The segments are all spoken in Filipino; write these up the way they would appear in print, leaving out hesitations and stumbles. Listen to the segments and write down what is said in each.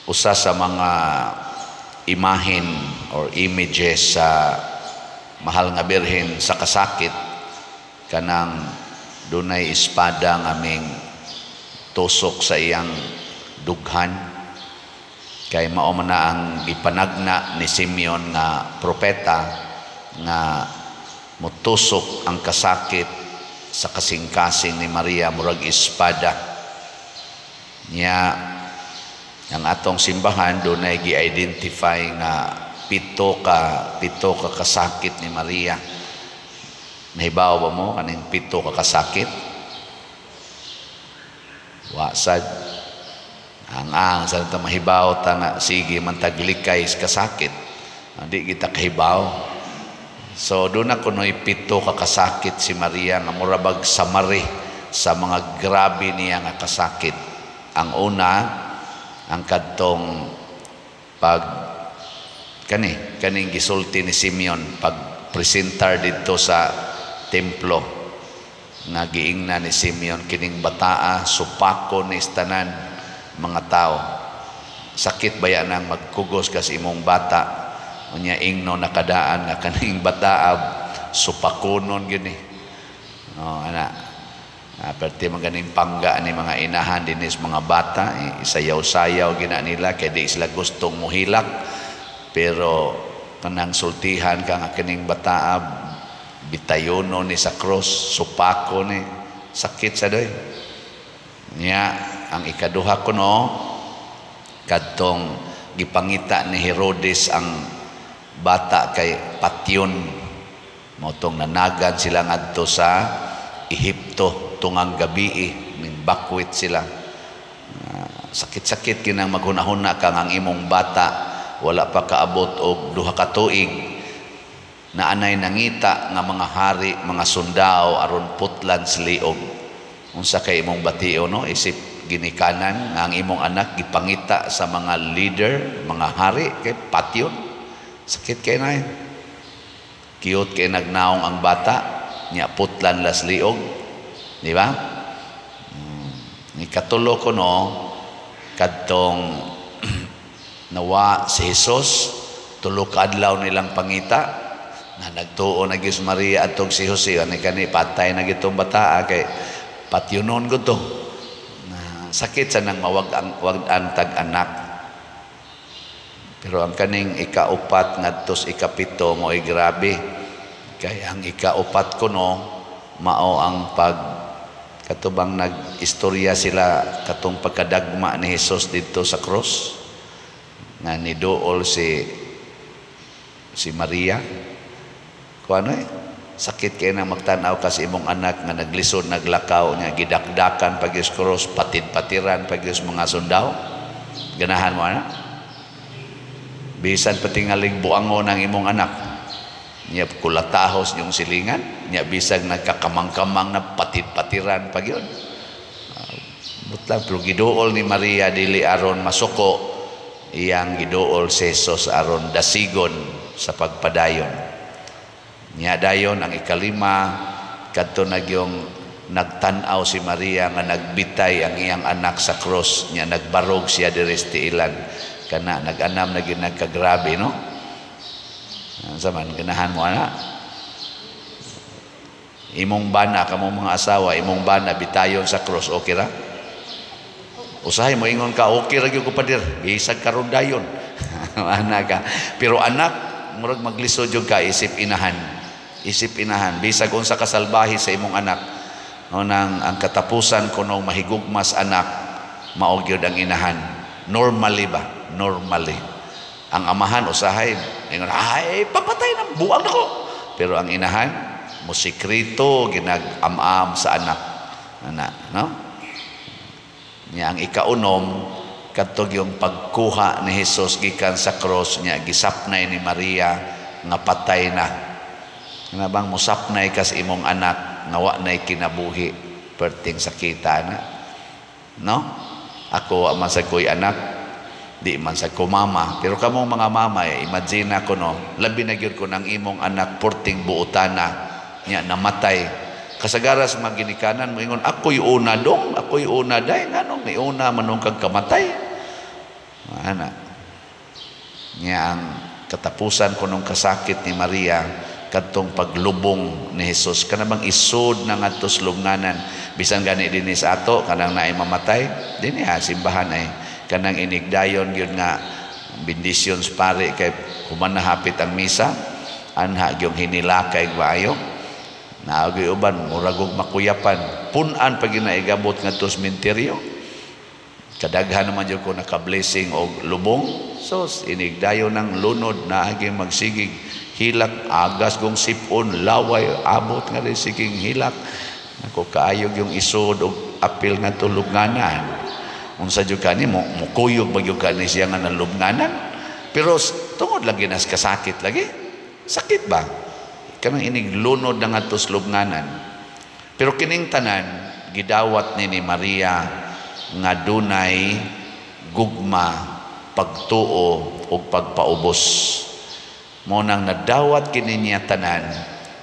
usa sa mga imahen or images sa mahal nga birhen sa kasakit kanang dunay espada nga aming tusok sa iyang dughan, kay mao man na ang gipanagna ni Simeon nga propeta nga mutusok ang kasakit sa kasing-kasing ni Maria murag espada niya. Ang atong simbahan dunay gi-identify nga pito ka kasakit ni Maria. Nahibaw ba mo kaning pito ka kasakit? Wasad ang sa ta mahibaw ta nga sige man taglikay sa kasakit, hindi kita kahibaw. So doon na kuno'y pito ka kasakit si Maria nga murabag samari sa mga grabe niya nga kasakit. Ang una, ang kadtong kaning gisulti ni Simeon pag presentar dito sa templo nga giingna ni Simeon kining bataa supako ni tanan mga tao. Sakit baya nang magkugos kas imong bata unya ingno nakadaan nga kaning bataa supakonon gini. Ana perti maganing pangga ni mga inahan dinis mga bata, isayaw-sayaw gina nila kay di sila gustong muhilak, pero kanang sultihan ka nga kining bataa bitayono ni sa cross, supako ni sakit sa doy niya. Ang ikaduha kuno kadtong gipangita ni Herodes ang bata kay patyon, motong nanagan sila ngadto sa Ehipto tungang gabi, bakwit sila. Sakit-sakit kinang maghunahuna kang ang imong bata wala pa kaabot og 2 ka tuig na anay nangita nga mga hari, mga sundao aron putlan sa liog. Unsa kay imong batio no? Isip ginikanan nga ang imong anak gipangita sa mga leader, mga hari kay patyon. Sakit kay na. Cute kay nagnaong ang bata nya putlan las liog. Di ba? Ikatulo ko no, kadtong nawa si Jesus, tulo ka adlaw nilang pangita, na nagtuo na Diyos Maria at si Jose, ani kani patay na gitong bataa, kay patyunon ko to. Sakit sa nang mawag-an tag-anak. Pero ang kaning ikaupat ngadtos ikapito mo ay grabe. Kaya ang ikaupat ko no, mao ang katubang nag-istorya sila katong pagkadagma ni Jesus dito sa cross nga niduol si Maria. Kuano sakit kay nang magtanaw ka sa imong anak nga naglisod naglakaw niya gidakdakan pag is cross, patid-patiran pag is mga sundao. Ganahan mo ana? Bisan patingaling buangon ang imong anak niya kulatahos yung silingan niya bisag nagkakamang-kamang na patid-patiran pag yun. Butlang pero giduol ni Maria dili aron masuko, iyang giduol si Jesus aron dasigon sa pagpadayon niya. Dayon ang ikalima kadto nagyong nagtan-aw si Maria nga nagbitay ang iyang anak sa cross niya, nagbarog siya diri sa tiilan kana nag-anam na ginagkagrabe no. Saman ganahan mo ana imong bana kamong mga asawa, imong bana bitayon sa cross, okay ra? Usahay mo ingon ka okay ra gyud ko padir bisag karon dayon. Ana ka pero anak murag maglisod jud ka isip inahan bisag unsa ka salbahe sa imong anak nang ang katapusan kuno mahigugmas anak mao gyud ang inahan. Normally ang amahan usahay ingon ay papatay na buang ako, pero ang inahan musikreto ginag-amam sa anak no niya. Ang ikaunom kadtog yung pagkuha ni Jesus gikan sa cross niya, gisapnay ni Maria nga patay na bang musapnay kas imong anak nga wa nay kinabuhi perting sakita na no. Ako man sa ko'y anak di man sa ko mama, pero kamong mga mama imagine ko no, labi na gyud ko nang imong anak porting buutana nya namatay kasagaras maginikanan mo ingon ako'y una dong, ako'y una day nganong ni una manong kag kamatay Ana niya ang katapusan kunong kasakit ni Maria kadtong paglubong ni Hesus kanang isod na ngadto sa lubnganan bisan gani dinhi sa ato kanang naay mamatay dinhi simbahan ay kanang inigdayon gyud nga bendisyon sa pare kay human na hapit ang misa anha gyung hinilakay maayo naagi uban murag og makuyapan punan pag ginaigabot ngadto sa sementeryo kadaghan naman jud ko naka-blessing og lubong sos inigdayon ng lunod na agi magsigig hilak agas gong sipon laway abot nga rin siging hilak nako kaayog yung isod og apil nga tulugnanan unsa jud kani mo kuyog ba jud kani siya nga nalubnganan pero tungod lagi nas kasakit lagi sakit ba kanang iniglunod na nga tos lubnganan pero kining tanan gidawat ni Maria nga dunay gugma pagtuo ug pagpaubos mo nang nadawat kini niya tanan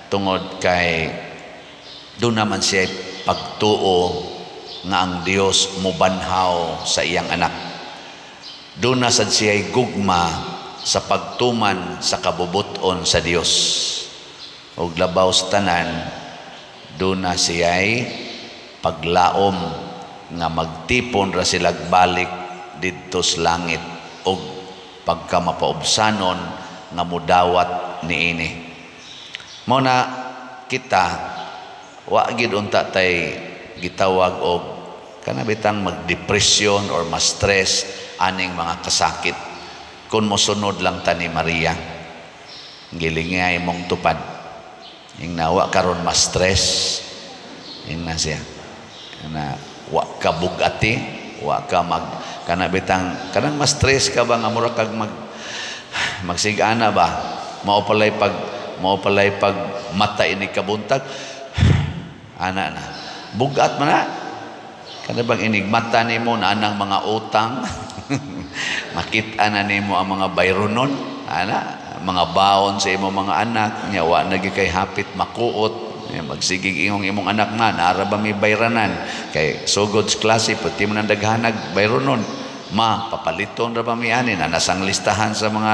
tungod kay doon naman siya pagtuo nga ang Dios mubanhaw sa iyang anak doon na sad siya gugma sa pagtuman sa kabubuton sa Dios ug labaw sa tanan doon na siya paglaom nga magtipon ra sila balik didto sa langit ug pagka mapaubsanon nga mudawat niini mo na kita wa gid unta tay gitawag og kanabitang magdepresyon or ma-stress aning mga kasakit kun mosunod lang ta ni Maria gilingay mong tupad ing nawa karon ma-stress ing na siya na wa ka bugati wa ka mag kanabitang kanang ma-stress ka ba nga mura kag magsigana ba mao palay pag mata ini kabuntag ana na bugat man na kana bang inig mata nimo na anang mga utang makita na nimo ang mga bayronon ana mga baon sa imong mga anak nya wa nagi kay hapit makuot magsigig imong anak na nara ba may bayranan kay sugod sa klase pati mo nang daghanag bayronon ma papaliton ra ba mi ani na nasang listahan sa mga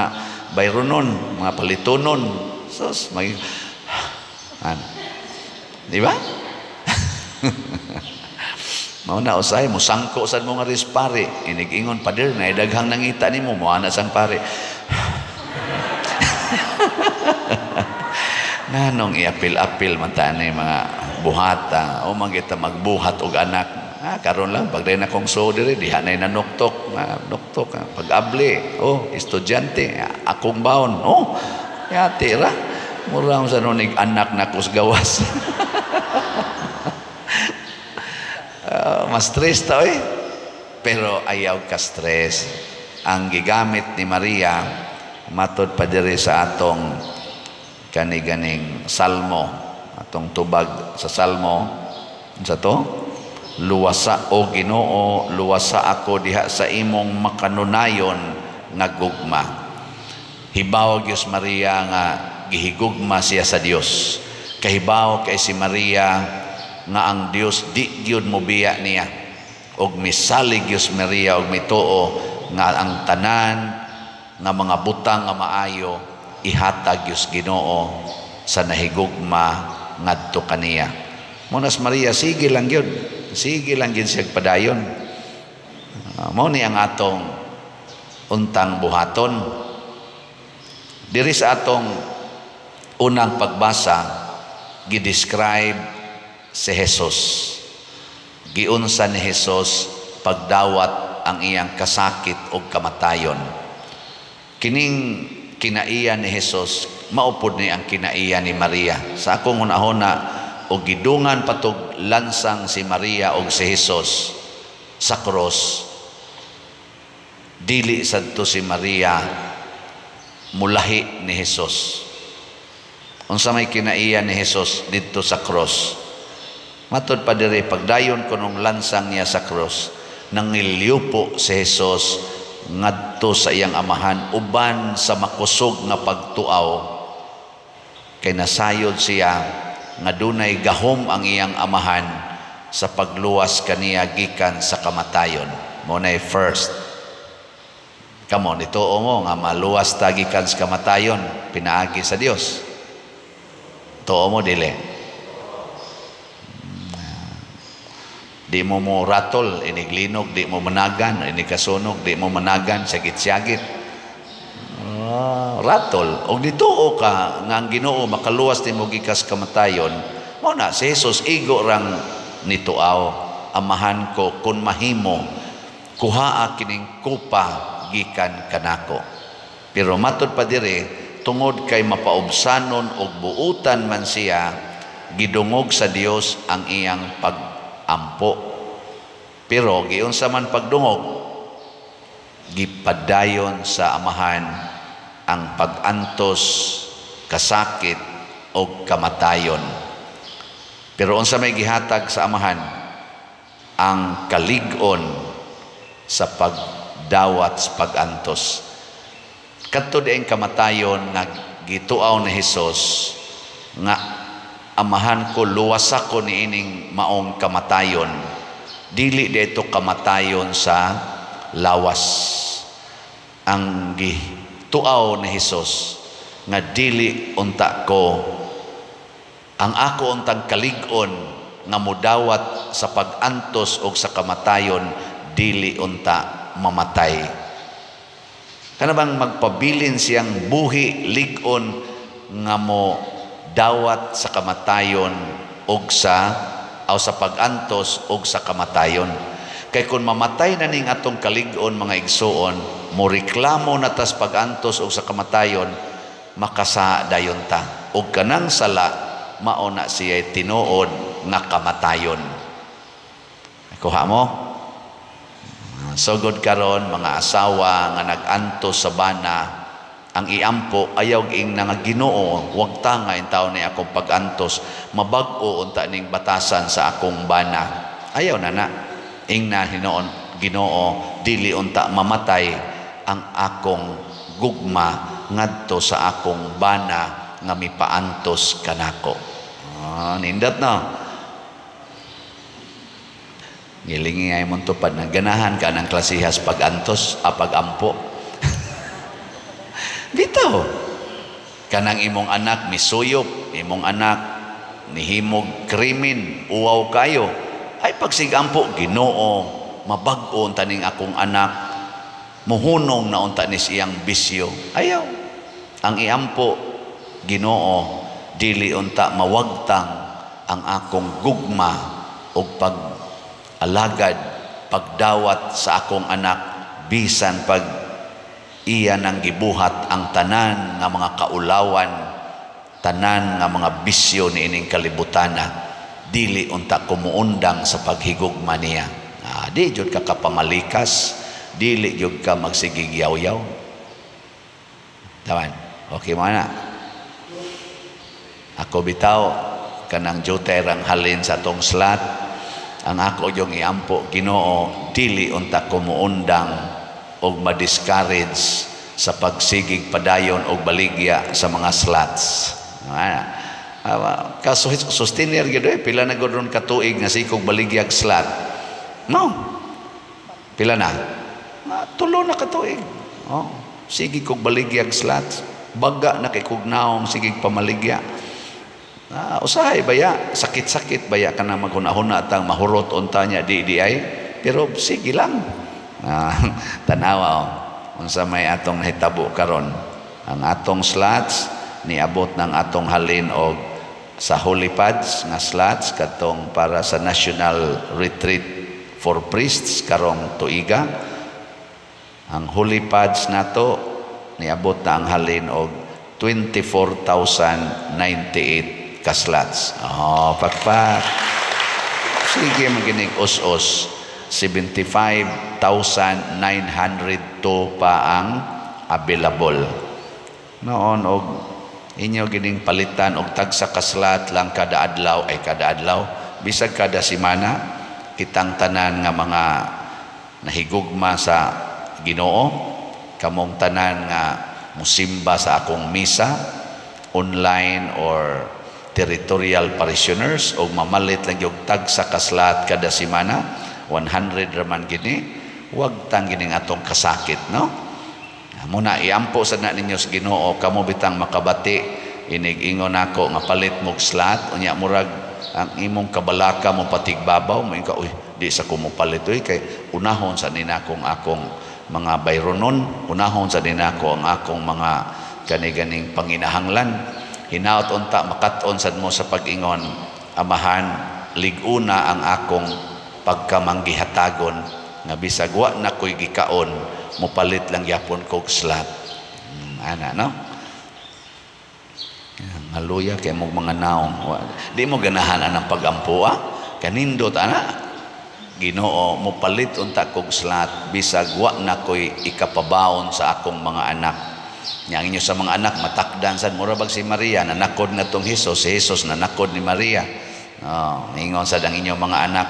bayronon mga palitonon sos may di ba mao na usay mo sangko sad mo nga rispare inig-ingon pader na daghang nangita nimo mo ana sang pare nanong iapil-apil man ta ni mga buhata o magita magbuhat og anak karon lang pag na kong so dire diha nay nanuktok pag-abli estudyante akong baon yati ra mura sa nunig anak na kus gawas mas stress ta pero ayaw ka stress ang gigamit ni Maria matod pa dire sa atong kani-ganing salmo atong tubag sa salmo sa to luwasa o Ginoo luwasa ako diha sa imong makanunayon nga gugma hibaw Dios Maria nga gihigugma siya sa Dios kahibaw kay si Maria nga ang Dios di gyud mobiya niya og misalig Dios Maria og mituo nga ang tanan nga mga butang nga maayo ihatag Dios Ginoo sa nahigugma ngadto kaniya monas Maria sige lang gyud siya padayon mao ni ang atong untang buhaton diri sa atong unang pagbasa gidescribe si Jesus giunsa ni Jesus pagdawat ang iyang kasakit ug kamatayon kining kinaiya ni Jesus maupod ni ang kinaiya ni Maria sa akong hunahuna o gidungan patog lansang si Maria o si Jesus sa cross dili sadto si Maria mulahi ni Jesus unsa may kinaiya ni Jesus didto sa cross matod pa diri pagdayon kunong lansang niya sa cross nangiliupo si Jesus ngadto sa iyang amahan uban sa makusog nga pagtuaw kay nasayod siya nga dunay gahom ang iyang amahan sa pagluwas kaniya gikan sa kamatayon mo nay first Kamo nituo mo nga maluwas tagikan sa kamatayon pinaagi sa Dios. Tuo mo dili. Di mo mo ratol, iniglinog, di mo managan, inikasunog, di mo managan, sagit-sagit. Ratol. O dituo ka, nga ang Ginoo makaluwas ni mo gikas kamatayon, mo na, si Jesus igo rang nituaw, amahan ko, kun mahimo, kuhaa kining kupa, gikan kanako. Pero matod pa dire, tungod kay mapaubsanon og buutan man siya, gidungog sa Dios ang iyang pag-ampo. Pero giunsa man pagdungog, gipadayon sa amahan ang pag-antos, kasakit o kamatayon. Pero unsa may gihatag sa amahan, ang kalig-on sa pagdawat sa pag-antos. Kadto diin kamatayon nga gituaw ni Hesus nga amahan ko luwasa ko niining maong kamatayon, dili dito kamatayon sa lawas. Ang gituaw ni Hesus nga dili unta ko, ang ako untang kalig-on nga mudawat sa pag-antos o sa kamatayon, dili unta mamatay. Kana bang magpabilin siyang buhi lig-on nga mo dawat sa kamatayon o sa pag-antos o sa kamatayon. Kay kung mamatay na ning atong kalig-on mga igsoon, mo reklamo na tas pag-antos o sa kamatayon, makasa dayon ta. O kanang sala, mauna siya tinuod nga kamatayon. Kuha mo? Sugod karon mga asawa nga nag-antos sa bana, ang iampo ayaw ing nga Ginoo, wag ta nga intaw ni akong pag-antos, mabag-o unta ning batasan sa akong bana. Ayaw na ing na hinoon Ginoo, dili unta mamatay ang akong gugma ngadto sa akong bana nga mipaantos kanako. Nindot no. Gilingi ay mong tupad na ganahan ka ng klasihas pag-antos, pag-ampo. Bitaw. Kanang imong anak misuyop, imong anak nihimog krimen, uwaw kayo. Ay pagsigampo, Ginoo, mabag-o taning akong anak, muhunong na unta ni siyang bisyo. Ayaw. Ang iampo, Ginoo, dili unta mawagtang ang akong gugma o alagad, pagdawat sa akong anak, bisan pag iya nang gibuhat ang tanan nga mga kaulawan, tanan nga mga bisyo ni ining kalibutana, dili unta kumuundang sa paghigugma niya. Di jud ka kapamalikas, dili jud ka magsigigyaw-yaw. Tawan, okay mo na. Ako bitaw, kanang juterang halin sa tong slot, ang ako yung iampo, Ginoo, dili unta kumuundang o ma-discourage sa pagsigig padayon o baligya sa mga slots. Sustainer gito pila na gudron katuig nga sikog baligyag slot. No. Pila na? Tulo na katuig. Sige kog baligyag slot. Baga na kay kog naong sigig pamaligya. Usahay baya, sakit-sakit baya ka na maghunahuna at ang mahurot unta niya di ay, pero sige lang. Tanawa unsa may atong nahitabo karon, ang atong slots niabot ng atong halin og sa holy pads nga slots katong para sa National Retreat for Priests karong tuiga. Ang holy pads nato niabot na ang halin og 24,098 kaslots. Pakpak. Sige maginig os-os. 75,902 pa ang available. Noon og inyo gining palitan og tagsa kaslat lang kada adlaw bisag kada semana kitang tanan nga mga nahigugma sa Ginoo, kamong tanan nga musimba sa akong misa online or territorial parishioners o mamalit lang yung tag sa kaslat kada semana 100 raman gini, wag tang gining atong kasakit, no? Muna iampo sa na ninyo sa Ginoo, kamo bitang makabati, inig-ingon ako nga palit mog slat, unya murag ang imong kabalaka mo patigbabaw, mo ka, uy, di sa ko mo palit, uy, kay unahon sa ninakong akong mga bayronon, unahon sa ninako ang akong mga kaniganing panginahanglan. Hinaot unta, makaton sad mo sa pag-ingon, amahan, liguna ang akong pagkamanggihatagon, nga bisag wa na ko'y gikaon, mupalit lang yapon kog slat. Ana, no? Haluya kay mo mga naong. Di mo ganahan ang pag-ampua. Kanindot, ana. Ginoo, mupalit unta kog slat, bisag wa na ko'y ikapabaon sa akong mga anak. Yang inyo sa mga anak, matakdan sad murabag si Maria, nanakod na tong Hesus, si Hesus nanakod ni Maria. Ingon sad ang inyong mga anak,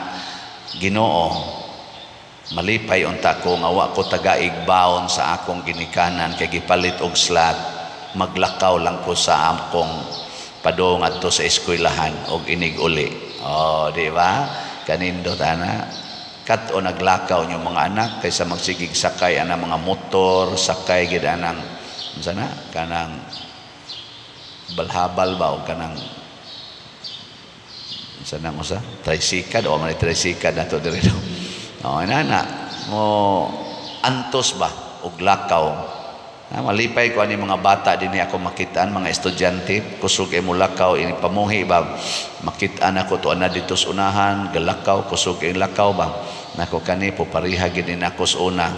Ginoo, malipay unta ko nga wa ko tagaig baon sa akong ginikanan kay gipalit og slat, maglakaw lang ko sa akong padong adto sa eskwelahan og inig uli. Di ba? Kanindot ana. Kat o naglakaw nyo mga anak kaysa magsigig sakay ana mga motor, sakay gid anang sana kanang balhabal ba o kanang sana mo sa tricycle o man tricycle nato diri do. Inana mo antos ba og lakaw. Malipay ko ani mga bata dinhi ako makitaan, mga estudyante kusog ay mulakaw ini pamuhi ba, makitaan ako to ana dito sa unahan galakaw kusog ay lakaw ba nako kani po pariha gid nako sa una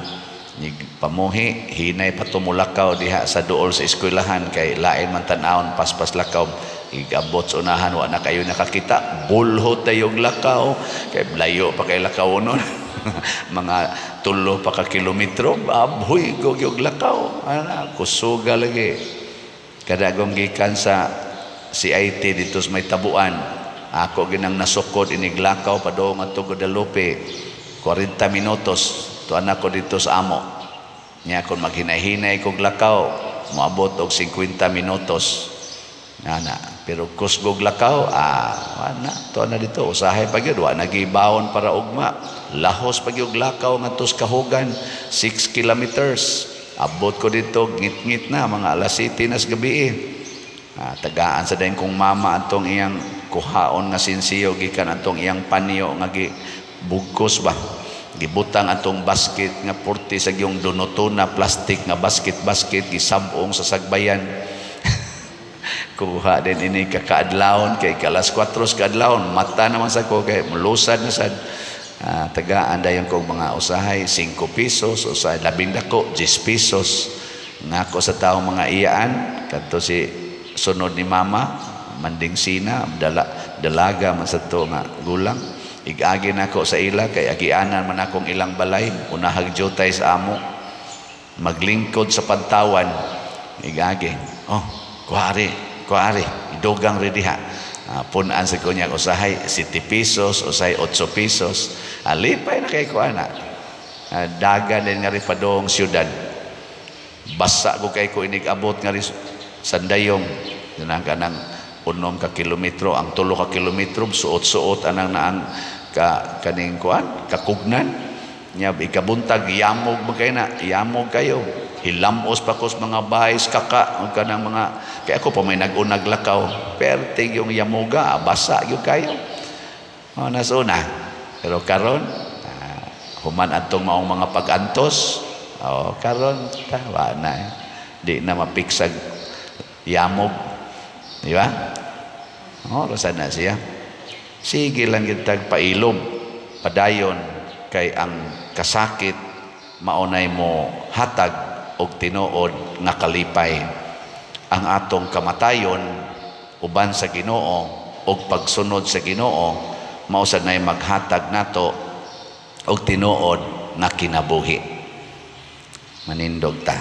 ni pamuhi hinay patumulakaw diha sa duol sa eskwelahan kay lain man tan-awon paspas lakaw igabot sa unahan wa na kayo nakakita bulhot tayog lakaw kay layo pa kay lakaw nun. Mga 3 pa ka kilometro abhoy gogyog lakaw ana kusuga lagi kadagong gikan sa CIT dito sa may tabuan ako ginang nasukod iniglakaw padong adto Guadalupe 40 minutos to anak ko dito sa amo nya kon maghinay-hinay kog lakaw moabot og 50 minutos ana pero kusgog lakaw ana to na dito usahay pa gyud wa nagibawon para ugma lahos pa gyud lakaw ngadto sa Kahugan 6 kilometers abot ko dito ngit-ngit na mga alas 7 na sa gabi tagaan sa dayon kong mama atong iyang kuhaon nga sinsiyo gikan atong iyang panyo nga gibugkos ba gibutang atong basket nga 40 sa gyung donotona plastic nga basket gisabong sa sagbayan. Kuha din ini kakaadlawon kay kalas 4 kaadlawon mata naman sa ko kay mulusad na sad tagaan dayon kog mga usahay 5 pesos usahay labing dako 10 pesos ngako sa taong mga iyaan kadto si sunod ni mama manding sina dalaga man sa to nga gulang igagi nako sa ila kay agianan man akong ilang balay unahag jotay sa amo maglingkod sa pantawan igagi kuari idugang rediha punan sa kunya usahay 7 pesos usahay 8 pesos alipay na kay kuana dagan din nga ri padong syudad basa ko kay ko inig abot nga ri sandayong kanang 6 ka kilometro ang 3 ka kilometro suot-suot anang naang kaning kuan kakugnan nya ikabuntag yamog kayo hilamos pa ko sa mga bahay kaka o kanang mga kaya ako pa may nag-unag lakaw perting yung yamuga basa yung kayo nasuna pero karon human atong maong mga pag-antos karon tawa na di na mapiksag yamog di ba rasan na siya sige lang kitag pailom padayon kay ang kasakit maunay mo hatag og tinuod nga kalipay ang atong kamatayon uban sa Ginoo og pagsunod sa Ginoo mao sad nay maghatag nato og tinuod nga kinabuhi manindog ta.